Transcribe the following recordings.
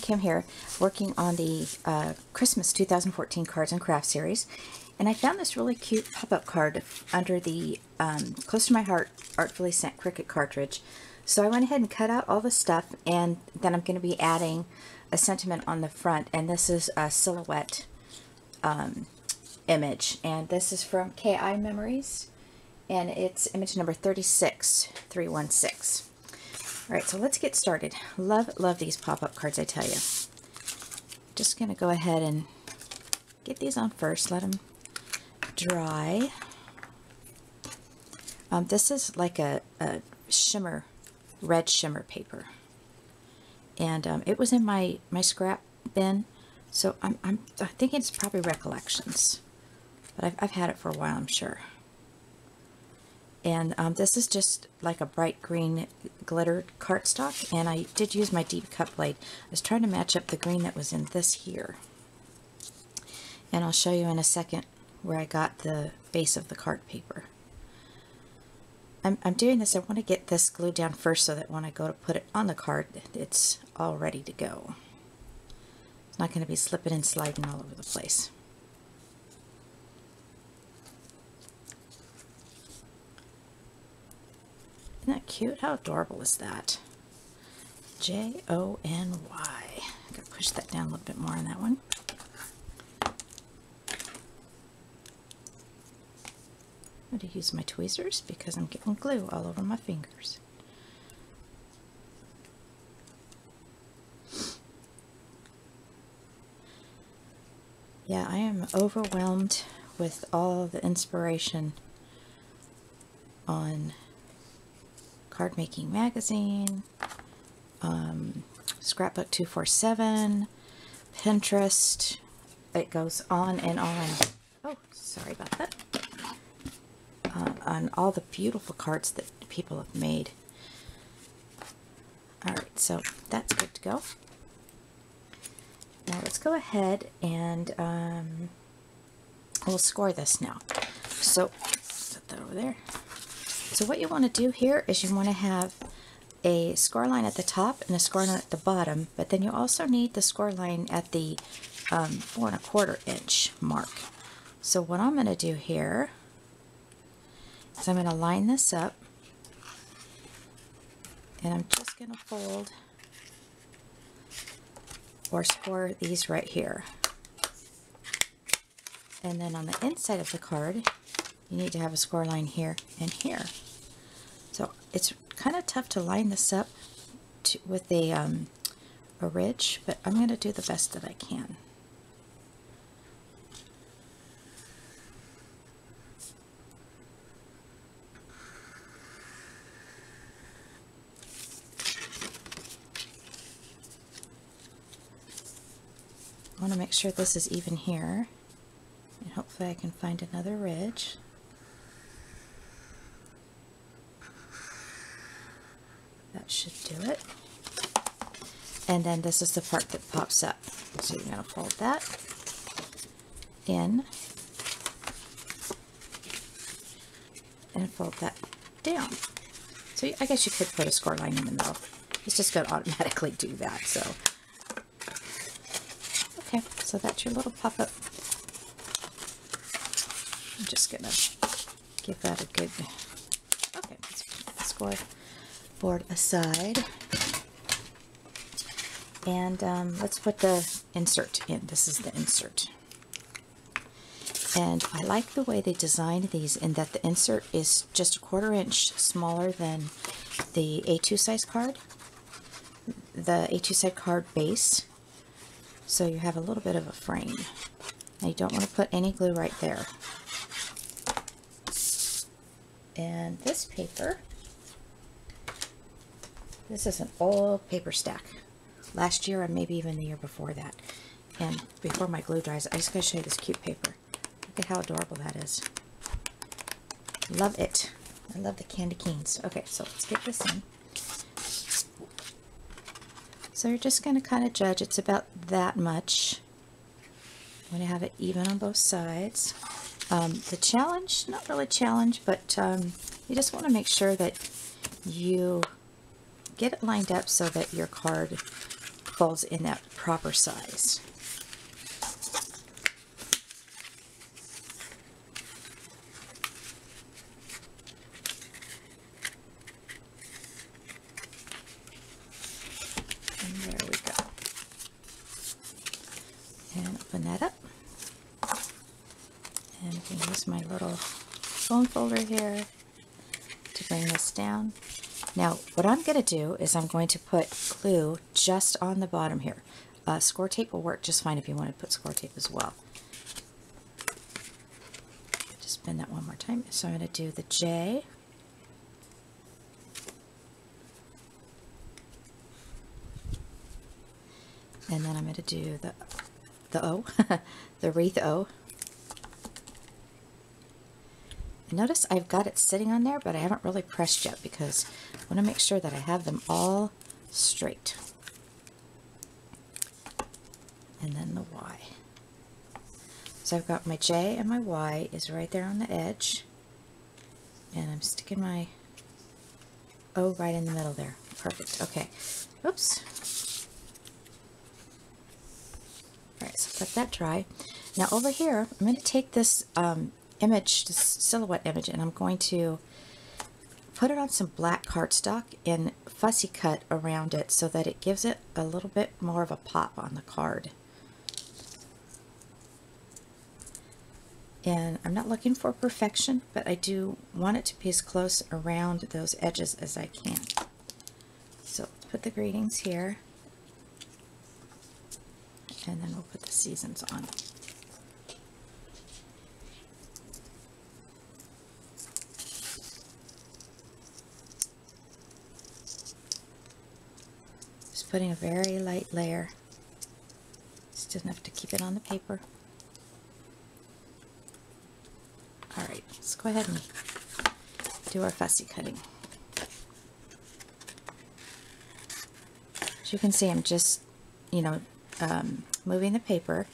Kim here, working on the Christmas 2014 Cards and Crafts series, and I found this really cute pop-up card under the Close to My Heart Artfully Sent Cricut cartridge. So I went ahead and cut out all the stuff, and then I'm going to be adding a sentiment on the front, and this is a silhouette image, and this is from KI Memories, and it's image number 36316. Alright, so let's get started. Love these pop-up cards, I tell you. Just going to go ahead and get these on first, let them dry. This is like a shimmer, red shimmer paper. And it was in my scrap bin, so I think it's probably Recollections. But I've had it for a while, I'm sure. And this is just like a bright green glitter cardstock, and I did use my deep cut blade. I was trying to match up the green that was in this here. And I'll show you in a second where I got the base of the card paper. I'm doing this, I want to get this glued down first so that when I go to put it on the card, it's all ready to go. It's not going to be slipping and sliding all over the place. Isn't that cute? How adorable is that? Jony. Gotta push that down a little bit more on that one. I'm going to use my tweezers because I'm getting glue all over my fingers. Yeah, I am overwhelmed with all the inspiration on Card Making Magazine, Scrapbook 247, Pinterest. It goes on and on. Oh, sorry about that. On all the beautiful cards that people have made. Alright, so that's good to go. Now let's go ahead and we'll score this now. So, set that over there. So what you want to do here is you want to have a score line at the top and a score line at the bottom, but then you also need the score line at the 4 1/4 inch mark. So what I'm going to do here is I'm going to line this up, and I'm just going to fold or score these right here. And then on the inside of the card, you need to have a score line here and here. So it's kind of tough to line this up with a ridge, but I'm going to do the best that I can. I want to make sure this is even here, and hopefully I can find another ridge. That should do it. And then this is the part that pops up. So you're going to fold that in and fold that down. So I guess you could put a score line in the middle. It's just going to automatically do that. So okay, so that's your little pop-up. I'm just going to give that a good, okay, let's put the score board aside. And let's put the insert in. This is the insert. And I like the way they designed these in that the insert is just a 1/4 inch smaller than the A2 size card. The A2 size card base. So you have a little bit of a frame. Now you don't want to put any glue right there. And this paper, this is an old paper stack. Last year, or maybe even the year before that. And before my glue dries, I just gotta show you this cute paper. Look at how adorable that is. Love it. I love the candy canes. Okay, so let's get this in. So you're just gonna kind of judge. It's about that much. I'm gonna have it even on both sides. The challenge, not really challenge, but you just want to make sure that you get it lined up so that your card folds in that proper size. And there we go. And open that up. And I can use my little phone folder here to bring this down. Now, what I'm going to do is I'm going to put glue just on the bottom here. Score tape will work just fine if you want to put score tape as well. Just bend that one more time. So I'm going to do the J. And then I'm going to do the O, the wreath O. And notice I've got it sitting on there, but I haven't really pressed yet because I want to make sure that I have them all straight. And then the Y. So I've got my J and my Y is right there on the edge. And I'm sticking my O right in the middle there. Perfect. Okay. Oops. Alright, so let that dry. Now over here, I'm going to take this image, this silhouette image, and I'm going to put it on some black cardstock and fussy cut around it so that it gives it a little bit more of a pop on the card. And I'm not looking for perfection, but I do want it to be as close around those edges as I can. So let's put the greetings here, and then we'll put the seasons on. Just putting a very light layer, just enough to keep it on the paper. Alright, let's go ahead and do our fussy cutting. As you can see, I'm just, moving the paper.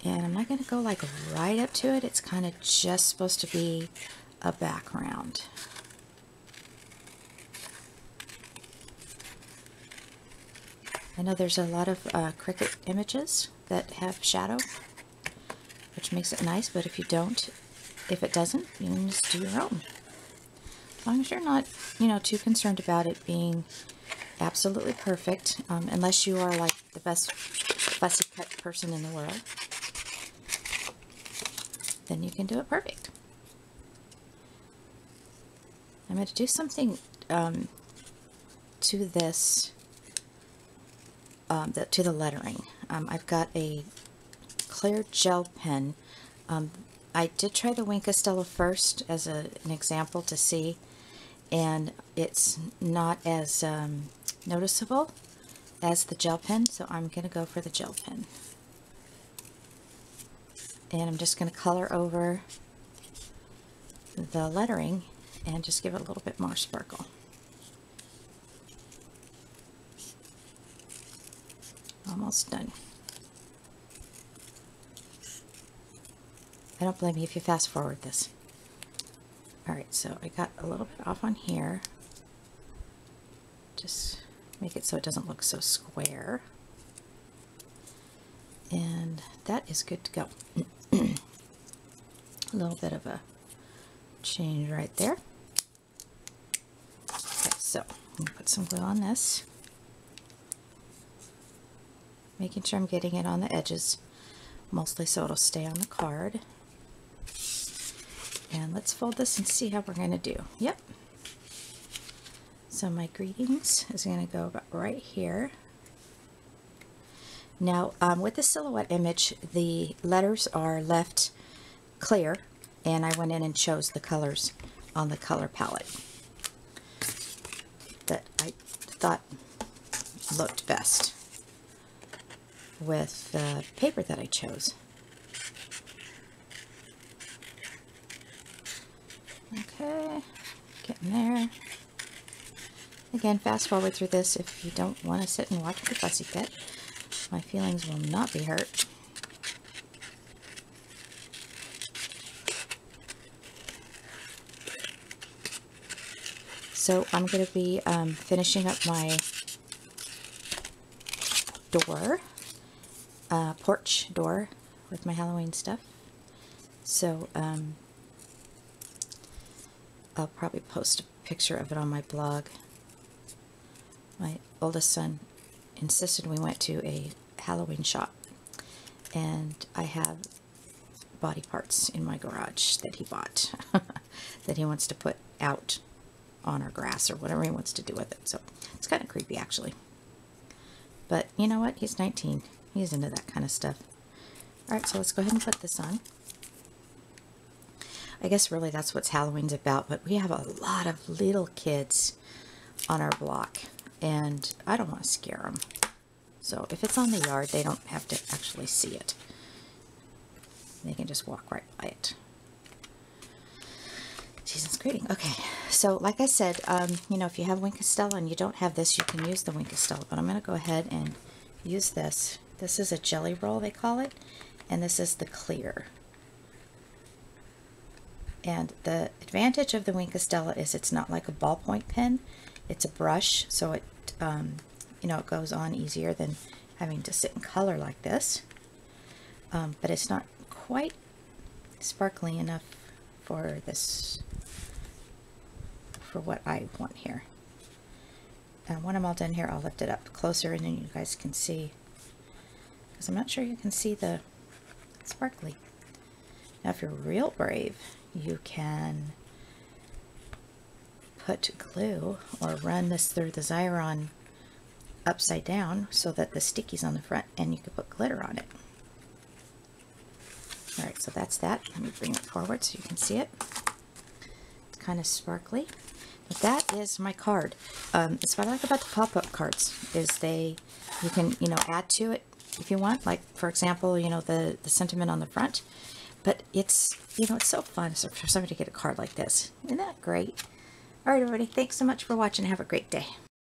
And I'm not going to go like right up to it. It's kind of just supposed to be a background. I know there's a lot of Cricut images that have shadow, which makes it nice, but if it doesn't, you can just do your own. As long as you're not, too concerned about it being absolutely perfect, unless you are like the best fussy cut person in the world, then you can do it perfect. I'm going to do something to this, to the lettering. I've got a clear gel pen. I did try the Wink of Stella first as an example to see, and it's not as noticeable as the gel pen, so I'm going to go for the gel pen. And I'm just going to color over the lettering and just give it a little bit more sparkle. Almost done. I don't blame you if you fast forward this. Alright, so I got a little bit off on here. Just make it so it doesn't look so square. And that is good to go. A little bit of a change right there. Okay, so I'm going to put some glue on this. Making sure I'm getting it on the edges mostly so it'll stay on the card. And let's fold this and see how we're going to do. Yep. So my greetings is going to go about right here. Now with the silhouette image, the letters are left clear, and I went in and chose the colors on the color palette that I thought looked best with the paper that I chose. Okay, getting there. Again, fast forward through this if you don't want to sit and watch the fussy cut. My feelings will not be hurt. So I'm going to be finishing up my door, porch door with my Halloween stuff. So I'll probably post a picture of it on my blog. My oldest son insisted we went to a Halloween shop, and I have body parts in my garage that he bought that he wants to put out on our grass or whatever he wants to do with it. So it's kind of creepy, actually. But you know what? He's 19. He's into that kind of stuff. Alright, so let's go ahead and put this on. I guess really that's what Halloween's about, but we have a lot of little kids on our block, and I don't want to scare them. So if it's on the yard, they don't have to actually see it. They can just walk right by it. Jesus greeting. Okay, so like I said, you know, if you have Wink Estella and you don't have this, you can use the Wink Estella, but I'm going to go ahead and use this. This is a jelly roll, they call it, and this is the clear. And the advantage of the Wink Estella is it's not like a ballpoint pen. It's a brush, so it, you know, it goes on easier than having to sit and color like this. But it's not quite sparkly enough for this, for what I want here. And when I'm all done here, I'll lift it up closer and then you guys can see, because I'm not sure you can see the sparkly. Now if you're real brave, you can put glue or run this through the Xyron upside down so that the sticky's on the front, and you can put glitter on it. Alright, so that's that. Let me bring it forward so you can see it. It's kind of sparkly. But that is my card. It's what I like about the pop-up cards is you can, you know, add to it if you want. Like, for example, you know, the sentiment on the front. But it's, you know, it's so fun for somebody to get a card like this. Isn't that great? All right, everybody. Thanks so much for watching. Have a great day.